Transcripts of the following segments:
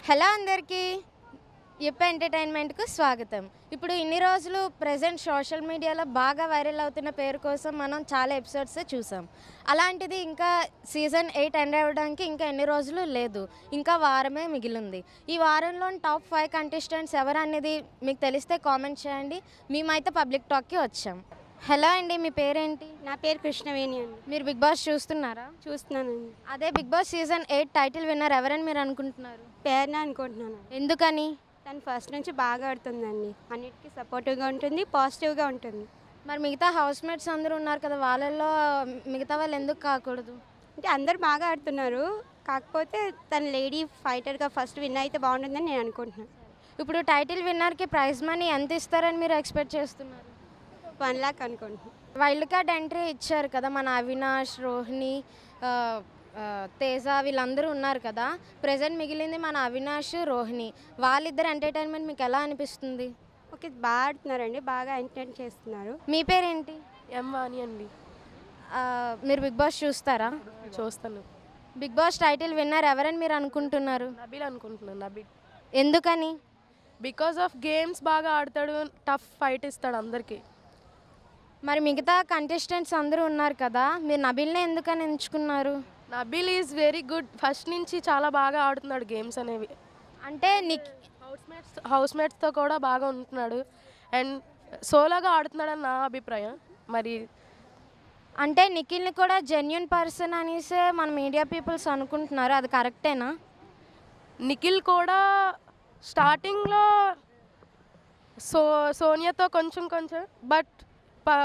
Hello అందరికీ ఇప్ప ఎంటర్టైన్మెంట్కు స్వాగతం. ఇప్పుడు ఇన్ని రోజులు ప్రెజెంట్ సోషల్ మీడియాలో బాగా వైరల్ అవుతున్న పేరు కోసం మనం చాలా ఎపిసోడ్స్ చూసాం. అలాంటిది ఇంకా సీజన్ 8 ఎండ్ అవ్వడానికి ఇంకా ఎన్ని రోజులు లేదు, ఇంకా వారమే మిగిలింది. ఈ వారంలో టాప్ 5 కంటెస్టెంట్స్ ఎవరు అనేది మీకు తెలిస్తే కామెంట్ చేయండి. మేమైతే పబ్లిక్ టాక్కి వచ్చాం. హలో అండి, మీ పేరేంటి? నా పేరు కృష్ణవేణి అండి. మీరు బిగ్ బాస్ చూస్తున్నారా? చూస్తున్నానండి. అదే Bigg Boss season 8 title winner ఎవరని మీరు అనుకుంటున్నారు? పేరున అనుకుంటున్నాను. ఎందుకని? తను ఫస్ట్ నుంచి బాగా ఆడుతుందండి. అన్నిటికీ సపోర్టివ్గా ఉంటుంది, పాజిటివ్గా ఉంటుంది. మరి మిగతా హౌస్ మేట్స్ అందరూ ఉన్నారు కదా, వాళ్ళల్లో మిగతా వాళ్ళు ఎందుకు కాకూడదు? అంటే అందరు బాగా ఆడుతున్నారు, కాకపోతే తను లేడీ ఫైటర్గా ఫస్ట్ విన్ అయితే బాగుంటుందని నేను అనుకుంటున్నాను. ఇప్పుడు టైటిల్ విన్నర్కి ప్రైజ్ మనీ ఎంత ఇస్తారని మీరు ఎక్స్పెక్ట్ చేస్తున్నారు? 1 lakh అనుకుంటున్నాను. వైల్డ్ కార్డ్ ఎంట్రీ ఇచ్చారు కదా, మన అవినాష్, రోహిణి, తేజ వీళ్ళందరూ ఉన్నారు కదా. ప్రెజెంట్ మిగిలింది మన అవినాష్, రోహిణి. వాళ్ళిద్దరు ఎంటర్టైన్మెంట్ మీకు ఎలా అనిపిస్తుంది? ఓకే, బాగా ఆడుతున్నారండి, బాగా ఎంటర్టైన్ చేస్తున్నారు. మీ పేరేంటి? వాణి అండి. మీరు బిగ్ బాస్ చూస్తారా? చూస్తాను. బిగ్ బాస్ టైటిల్ విన్నర్ ఎవరని మీరు అనుకుంటున్నారు? నబీల్ అనుకుంటున్నాను. నబీల్ ఎందుకని? బికాస్ ఆఫ్ గేమ్స్ బాగా ఆడతాడు, టఫ్ ఫైట్ ఇస్తాడు అందరికీ. మరి మిగతా కంటెస్టెంట్స్ అందరూ ఉన్నారు కదా, మీరు నబీల్నే ఎందుకని ఎంచుకున్నారు? Nabeel is very good, first నుంచి చాలా బాగా ఆడుతున్నాడు గేమ్స్ అనేవి. అంటే హౌస్ మేట్స్తో కూడా బాగా ఉంటున్నాడు అండ్ సోలోగా ఆడుతున్నాడని నా అభిప్రాయం. మరి అంటే నిఖిల్ని కూడా జెన్యున్ పర్సన్ అనేసే మన మీడియా పీపుల్స్ అనుకుంటున్నారు, అది కరెక్టేనా? నిఖిల్ కూడా స్టార్టింగ్లో సోనియాతో కొంచెం బట్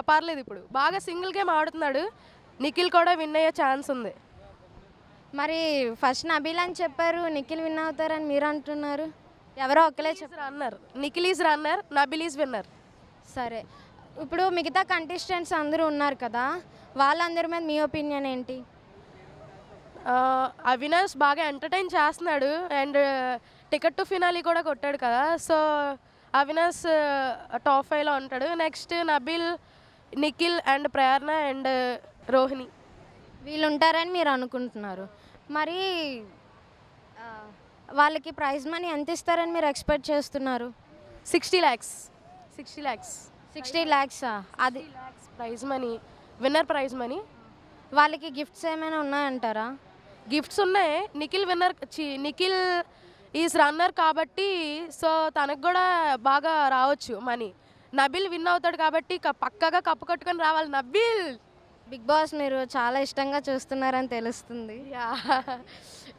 పర్లేదు, ఇప్పుడు బాగా సింగిల్ గేమ్ ఆడుతున్నాడు. నిఖిల్ కూడా విన్ అయ్యే ఛాన్స్ ఉంది. మరి ఫస్ట్ నబీల్ అని చెప్పారు, నిఖిల్ విన్ అవుతారని మీరు అంటున్నారు. ఎవరో ఒకలే runner, Nikhil is runner, Nabeel is winner. సరే, ఇప్పుడు మిగతా కంటెస్టెంట్స్ అందరూ ఉన్నారు కదా, వాళ్ళందరి మీద మీ ఒపీనియన్ ఏంటి? అవినాష్ బాగా ఎంటర్టైన్ చేస్తున్నాడు అండ్ టికెట్ టు ఫినాలి కూడా కొట్టాడు కదా, సో అవినాష్ టాప్ 5లో ఉంటాడు. Next Nabeel, Nikhil and Prerana and Rohini వీళ్ళు ఉంటారని మీరు అనుకుంటున్నారు. మరి వాళ్ళకి ప్రైజ్ మనీ ఎంత ఇస్తారని మీరు ఎక్స్పెక్ట్ చేస్తున్నారు? 60 lakhs. 60 lakhs అది prize money, winner prize money. వాళ్ళకి గిఫ్ట్స్ ఏమైనా ఉన్నాయంటారా? గిఫ్ట్స్ ఉన్నాయి. నిఖిల్ ఈజ్ రన్నర్ కాబట్టి సో తనకు కూడా బాగా రావచ్చు మనీ. నబీల్ విన్ అవుతాడు కాబట్టి పక్కగా కప్పు కట్టుకొని రావాలి నబీల్. బిగ్ బాస్ మీరు చాలా ఇష్టంగా చూస్తున్నారని తెలుస్తుంది.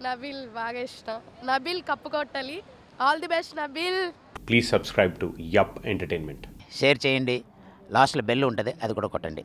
నబీల్ బాగా ఇష్టం. నబీల్ కప్పు కొట్టాలి. All the best Nabeel. Please subscribe to yup entertainment. Share చేయండి, లాస్ట్లో బెల్ ఉంటుంది, అది కూడా కొట్టండి.